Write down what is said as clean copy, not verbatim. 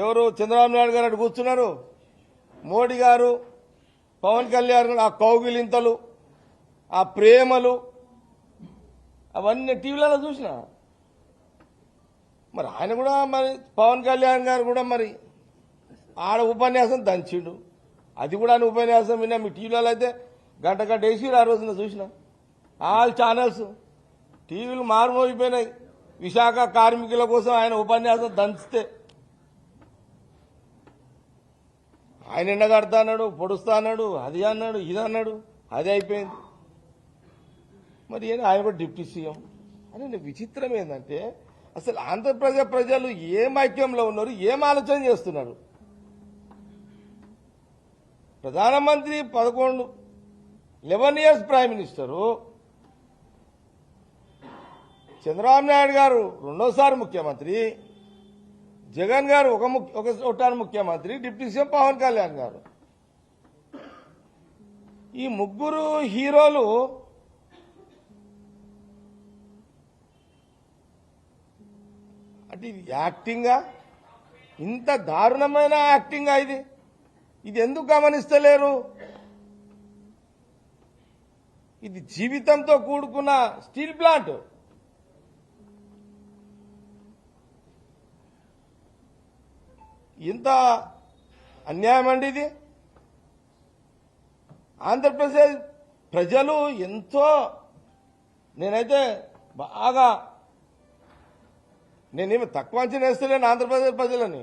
ఎవరు చంద్రబాబు నాయుడు గారు అటు కూర్చున్నారు, మోడీ గారు, పవన్ కళ్యాణ్ గారు, ఆ కౌగిలింతలు, ఆ ప్రేమలు అవన్నీ టీవీలలో చూసిన. మరి ఆయన కూడా మరి పవన్ కళ్యాణ్ గారు కూడా మరి ఆడ ఉపన్యాసం దంచిండు. అది కూడా ఆయన ఉపన్యాసం విన్నా. మీ టీవీలలో అయితే గంట వేసి ఆ రోజున చూసిన. ఆల్ ఛానల్స్ టీవీలు మారుమోగిపోయినాయి. విశాఖ కార్మికుల కోసం ఆయన ఉపన్యాసం దంచితే ఆయన ఎండగడతా అన్నాడు, పొడుస్తా అన్నాడు, అది అన్నాడు, ఇది అన్నాడు, అది అయిపోయింది. మరి ఆయన కూడా డిప్యూటీ సీఎం అని. విచిత్రం ఏంటంటే అసలు ఆంధ్రప్రదేశ్ ప్రజలు ఏం ఐక్యంలో ఉన్నారు, ఏం ఆలోచన చేస్తున్నారు? ప్రధానమంత్రి 11 years prime minister, Chandrababu Naidu గారు రెండోసారి ముఖ్యమంత్రి, జగన్ గారు ఒకసారి ముఖ్యమంత్రి, డిప్యూటీ సీఎం పవన్ కళ్యాణ్ గారు. ఈ ముగ్గురు హీరోలు అంటే ఇది యాక్టింగా? ఇంత దారుణమైన యాక్టింగా ఇది? ఇది ఎందుకు గమనిస్తలేరు? ఇది జీవితంతో కూడుకున్న స్టీల్ ప్లాంట్. ఇంత అన్యాయం అండి ఇది. ఆంధ్రప్రదేశ్ ప్రజలు ఎంతో, నేనైతే బాగా, నేనేమి తక్కువ అంచనా వేస్తలేను ఆంధ్రప్రదేశ్ ప్రజలని.